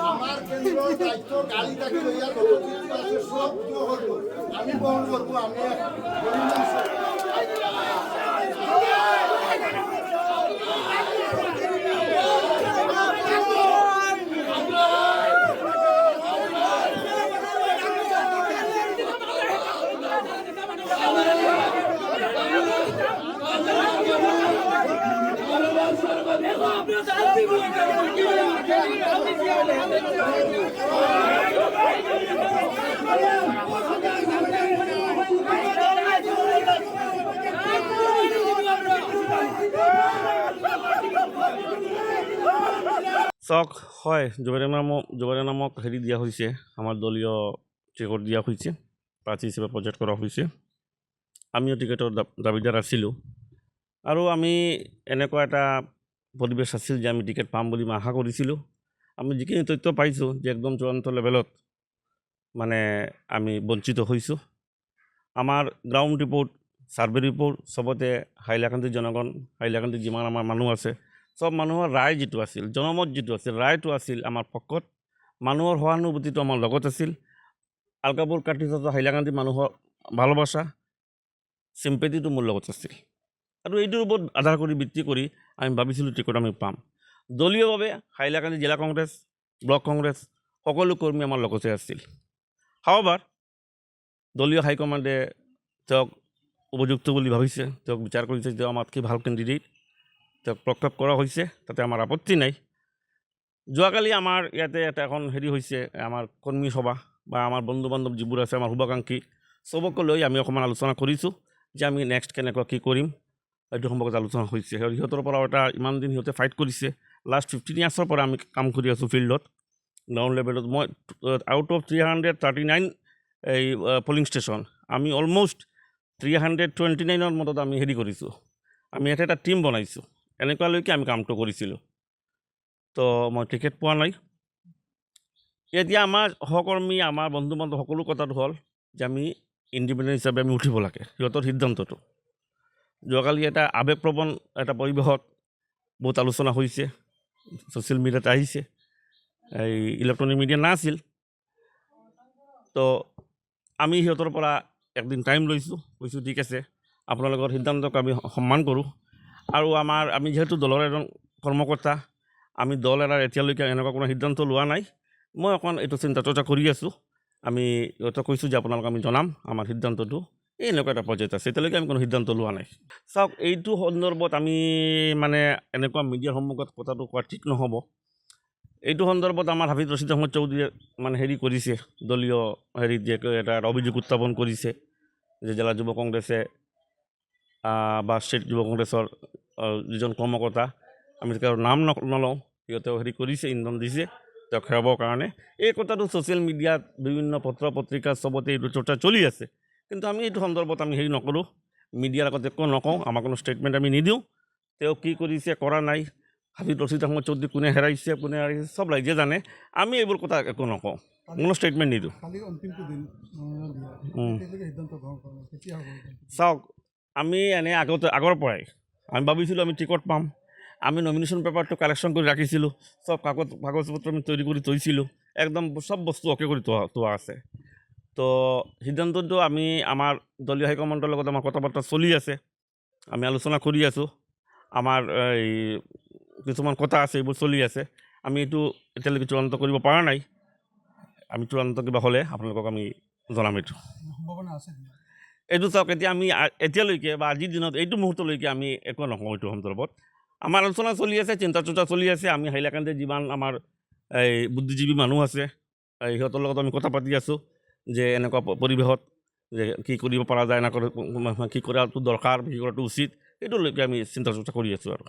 আমাৰ কেন্দ্ৰ দায়িত্ব গাড়ি থাকি লইয়া সব আমি বহন কৰবো আমি চক হয় জুবেৰে নামক হেৰি দিয়া হৈছে আমাৰ দলীয় টিকট দিয়া হৈছে প্ৰাৰ্থী হিচাপে প্ৰজেক্ট কৰা হৈছে আমিও টিকেটৰ দাবীদাৰ আছিলোঁ আৰু আমি এনেকুৱা এটা পৰিৱেশ আছিল যে আমি টিকেট পাম বুলি আশা কৰিছিলোঁ আমি যিখিনি তথ্য পাইছোঁ যে একদম চূড়ান্ত লেভেলত মানে আমি বঞ্চিত হৈছোঁ আমাৰ গ্ৰাউণ্ড ৰিপৰ্ট ছাৰ্ভে ৰিপৰ্ট চবতে হাইলাকান্দিৰ জনগণ হাইলাকান্দিৰ যিমান আমাৰ মানুহ আছে সব মানুহৰ ৰায় যিটো আছিল জনমত যিটো আছিল ৰায়টো আছিল আমাৰ পক্ষত মানুহৰ সহানুভূতিটো আমাৰ লগত আছিল আলকাপুৰ কাৰ্টিছত হাইলাকান্দিৰ মানুহৰ ভালোবাসা চিম্পেথিটো মোৰ লগত আছিল আৰু এইটোৰ ওপৰত আধাৰ কৰি ভিত্তি কৰি আমি ভাবিছিলোঁ টিকট আমি পাম দলীয়ভাৱে হাইলাকান্দি জিলা কংগ্ৰেছ ব্লক কংগ্ৰেছ সকলো কৰ্মী আমাৰ লগতে আছিল হাওবাৰ দলীয় হাইকমাণ্ডে তেওঁক উপযুক্ত বুলি ভাবিছে তেওঁক বিচাৰ কৰিছে যে আমাতকৈ ভাল কেণ্ডিডেট তেওঁক প্ৰক্ষেপ কৰা হৈছে তাতে আমাৰ আপত্তি নাই যোৱাকালি আমাৰ ইয়াতে এখন হেৰি হৈছে আমাৰ কৰ্মী সভা বা আমাৰ বন্ধু বান্ধৱ যিবোৰ আছে আমাৰ শুভাকাংক্ষী চবকে লৈ আমি অকণমান আলোচনা কৰিছোঁ যে আমি নেক্সট কেনেকুৱা কি কৰিম এইটো সম্পৰ্কত আলোচনা হৈছে আৰু সিহঁতৰ পৰা এটা ইমান দিন সিহঁতে ফাইট কৰিছে লাষ্ট 15 ইয়াৰ্ছৰ পৰা আমি কাম কৰি আছোঁ ফিল্ডত গ্ৰাউণ্ড লেভেলত মই আউট অফ 339 এই পলিং ষ্টেচন আমি অলম'ষ্ট 329ৰ মতত আমি হেৰি কৰিছোঁ আমি ইয়াতে এটা টীম বনাইছোঁ এনেকুৱালৈকে আমি কামটো কৰিছিলোঁ তো মই টিকেট পোৱা নাই এতিয়া আমাৰ সহকৰ্মী আমাৰ বন্ধু বান্ধৱ সকলো কথাটো হ'ল যে আমি ইণ্ডিপেণ্ডেণ্ট হিচাপে আমি উঠিব লাগে সিহঁতৰ সিদ্ধান্তটো যোৱাকালি এটা আৱেগপ্ৰৱণ এটা পৰিৱেশত বহুত আলোচনা হৈছে ছ'চিয়েল মিডিয়াত আহিছে এই ইলেক্ট্ৰনিক মিডিয়া নাছিল তো আমি সিহঁতৰ পৰা একদিন টাইম লৈছোঁ কৈছোঁ ঠিক আছে আপোনালোকৰ সিদ্ধান্তক আমি সন্মান কৰোঁ আৰু আমি যিহেতু দলৰ এজন কৰ্মকৰ্তা আমি দল এটাৰ এতিয়ালৈকে এনেকুৱা কোনো সিদ্ধান্ত লোৱা নাই মই অকণ এইটো চিন্তা চৰ্চা কৰি আছোঁ আমি সিহঁতক কৈছোঁ যে আপোনালোক আমি জনাম আমাৰ সিদ্ধান্তটো এই এনেকুৱা এটা পৰ্যায়ত আছে এতিয়ালৈকে আমি কোনো সিদ্ধান্ত লোৱা নাই চাওক এইটো সন্দৰ্ভত আমি মানে এনেকুৱা মিডিয়াৰ সন্মুখত কথাটো কোৱা ঠিক নহ'ব এইটো সন্দৰ্ভত আমাৰ হাফিজ ৰছিদ আহমদ চৌধুৰীয়ে মানে হেৰি কৰিছে দলীয় হেৰিত যে এটা অভিযোগ উত্থাপন কৰিছে যে জিলা যুৱ কংগ্ৰেছে বা ষ্টেট যুৱ কংগ্ৰেছৰ যিজন কৰ্মকৰ্তা আমি তেওঁৰ নাম নলওঁ সিহঁতেও হেৰি কৰিছে ইন্ধন দিছে তেওঁক হেৰাবৰ কাৰণে এই কথাটো ছ'চিয়েল মিডিয়াত বিভিন্ন পত্ৰ পত্ৰিকা চবতে এইটো চৰ্চা চলি আছে কিন্তু আমি এইটো সন্দৰ্ভত আমি হেৰি নকৰোঁ মিডিয়াৰ আগত একো নকওঁ আমাৰ কোনো ষ্টেটমেণ্ট আমি নিদিওঁ তেওঁ কি কৰিছে কৰা নাই হাফিজ ৰছিদ আহমদ চৌধুৰী কোনে হেৰাইছে চব ৰাইজে জানে আমি এইবোৰ কথা একো নকওঁ কোনো ষ্টেটমেণ্ট নিদিওঁ চাওক আমি এনেই আগৰ পৰাই আমি ভাবিছিলোঁ আমি টিকট পাম আমি নমিনেশ্যন পেপাৰটো কালেকশ্যন কৰি ৰাখিছিলোঁ চব কাগজ পত্ৰ আমি তৈৰি কৰি থৈছিলোঁ একদম চব বস্তু অকে কৰি থোৱা আছে তো সিদ্ধান্তটো আমি আমাৰ দলীয় হাইকমাণ্ডৰ লগত আমাৰ কথা বাৰ্তা চলি আছে আমি আলোচনা কৰি আছোঁ আমাৰ এই কিছুমান কথা আছে এইবোৰ চলি আছে আমি এইটো এতিয়ালৈকে চূড়ান্ত কৰিব পৰা নাই আমি চূড়ান্ত কিবা হ'লে আপোনালোকক আমি জনাম এইটো এইটো চাওক এতিয়া আমি এতিয়ালৈকে বা আজিৰ দিনত এইটো মুহূৰ্তলৈকে আমি একো নকওঁ এইটো সন্দৰ্ভত আমাৰ আলোচনা চলি আছে চিন্তা চৰ্চা চলি আছে আমি হাইলাকান্দিৰ যিমান আমাৰ এই বুদ্ধিজীৱী মানুহ আছে সিহঁতৰ লগত আমি কথা পাতি আছোঁ যে এনেকুৱা পৰিৱেশত যে কি কৰিব পৰা যায় এনেকুৱা কি কৰাটো দৰকাৰ কি কৰাটো উচিত এইটোলৈকে আমি চিন্তা চৰ্চা কৰি আছোঁ আৰু